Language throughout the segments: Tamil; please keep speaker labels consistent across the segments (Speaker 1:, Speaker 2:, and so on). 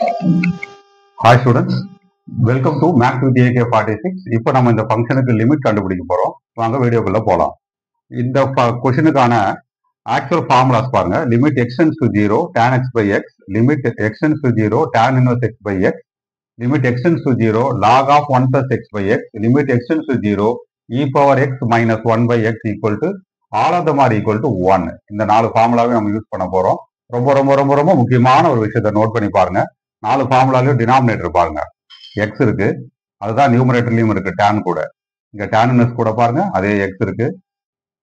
Speaker 1: Hi students, welcome to Max with AK46. இப்போ நம்ம இந்த ஃபங்க்ஷனுக்கு லிமிட் கண்டுபிடிக்க போறோம். வாங்க வீடியோக்குள்ள போலாம். இந்த क्वेश्चनக்கான ஆக்சுவல் ஃபார்முலாஸ் பாருங்க. Limit x tends to 0 tan x by x, limit x tends to 0 tan inverse x by x, limit x tends to 0 log of 1 plus x by x, limit x tends to 0 e power x minus 1 by x equal to all of them are equal to 1. இந்த நாலு ஃபார்முலாவை நம்ம யூஸ் பண்ண போறோம். ரொம்ப ரொம்ப ரொம்ப ரொம்ப முக்கியமான ஒரு விஷயத்தை நோட் பண்ணி பாருங்க. நாலு ஃபார்முலாலையும் டினாமினேட்டர் பாருங்க, எக்ஸ் இருக்கு, அதுதான் நியூமரேட்டர்லயும் இருக்கு tan கூட. இங்க tan இன்வெர்ஸ் கூட பாருங்க, அதே எக்ஸ் இருக்கு.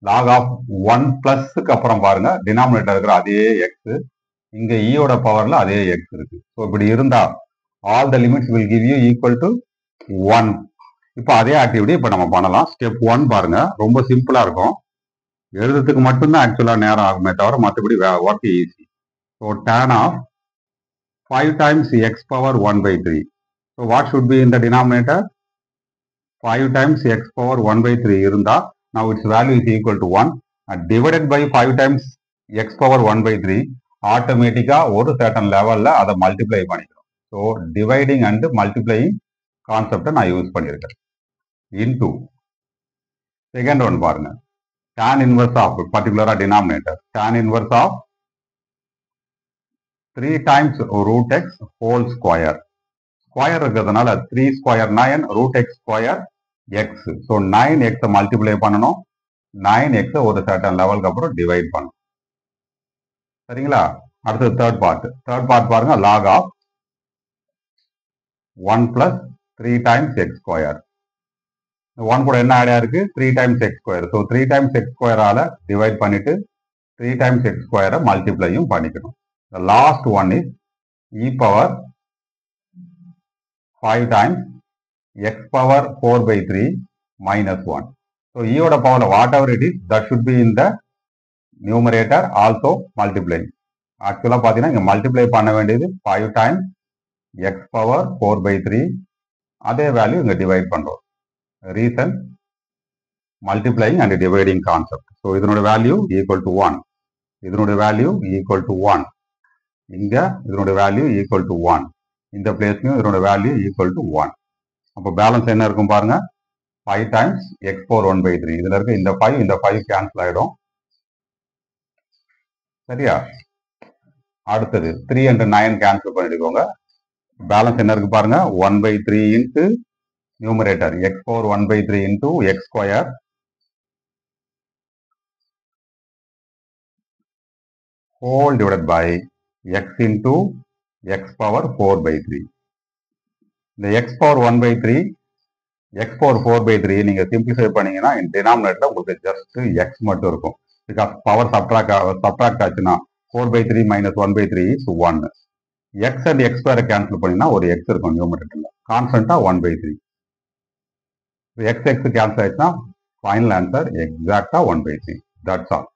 Speaker 1: log ஆஃப் 1 பிளஸ்க்கு அப்புறம் பாருங்க டினாமினேட்டர் இருக்கிற அதே எக்ஸ், இங்க ஈயோட பவர்ல அதே எக்ஸ் இருக்கு. ஸோ இப்படி இருந்தா all the limits will give you equal to 1. இப்போ அதே ஆக்டிவிட்டி இப்போ நம்ம பண்ணலாம். ஸ்டெப் 1 பாருங்க, ரொம்ப சிம்பிளா இருக்கும். எழுதுறதுக்கு மட்டும்தான் ஆக்சுவலா நேரம் ஆகுமே தவிர மற்றபடி work easy. So tan of 5 times x power 1 by 3. So what should be in the denominator? 5 times x power 1 by 3 இருந்தா, now its value is equal to 1 and divided by 5 times x power 1 by 3, ஆட்டோமேட்டிக்கா ஒரு certain லெவல்ல அதை மல்டிப்ளை பண்ணிக்கிறோம். ஸோ டிவைடிங் அண்ட் மல்டிப்ளையிங் கான்செப்டை நான் யூஸ் பண்ணியிருக்கேன். இன்டூ செகண்ட் ஒன் பாருங்க, tan இன்வர்ஸ் ஆஃப் பர்டிகுலரா denominator tan inverse of 3 times root x whole square. Square இருக்கிறதுனால 3 square 9 root x square x. So 9x multiply பண்ணணும், 9x ஒரு certain லெவலுக்கு அப்புறம் டிவைட் பண்ணணும். சரிங்களா? அடுத்தது தேர்ட் பார்ட் பாருங்க, log of 1 plus 3 times x square. 1 கூட என்ன ஆட் இருக்கு? 3 times x square. So 3 times x square ஆல டிவைட் பண்ணிட்டு 3 times x square மல்டிப்ளையும் பண்ணிக்கணும். The last one is e power 5 times x power 4 by 3 minus 1. So e oda power whatever it is, that should be in the numerator also multiplying. Actually பாத்தீங்கன்னா இங்க மல்டிப்ளை பண்ண வேண்டியது 5 times x power 4 by 3, அதே வேல்யூ இங்க டிவைட் பண்றோம். Reason multiplying and dividing concept. So இதனோட வேல்யூ ஈக்குவல் டு 1, இதனுடைய வேல்யூ ஈக்குவல் டு 1, இங்க இதனுடைய வேல்யூ ஈக்குவல் டு 1, இந்த பிளேஸ்லயும் இதனோட வேல்யூ ஈக்குவல் டு 1. அப்போ பேலன்ஸ் என்ன இருக்கும் பாருங்க, 5 டைம்ஸ் எக்ஸ் பவர் 1 by 3. இதுல இருக்க இந்த 5 கேன்சல் ஆயிடும். சரியா? அடுத்தது 3 and 9 கேன்சல் பண்ணிடுவோங்க. பேலன்ஸ் என்ன இருக்கு பாருங்க, 1 by 3 into numerator X power 1 by 3 into X square whole divided by x into x power 4 by 3. இந்த x power 1 by 3, x power 4 by 3 நீங்க சிம்பிளிஃபை பண்ணீங்கன்னா டினாமினேட்டர்ல உங்களுக்கு ஜஸ்ட் x மட்டும் இருக்கும். பிகாஸ் பவர் சப்ட்ராக்ட் ஆச்சுன்னா 4 by 3 minus 1 by 3 is 1. x and x square cancel பண்ணினா ஒரு x இருக்கும் நியூமரேட்டர்ல, கான்ஸ்டன்டா 1 by 3. x கேன்சல் ஆயிடுச்சுன்னா ஃபைனல் ஆன்சர் எக்ஸாக்டா 1 by 3. That's all.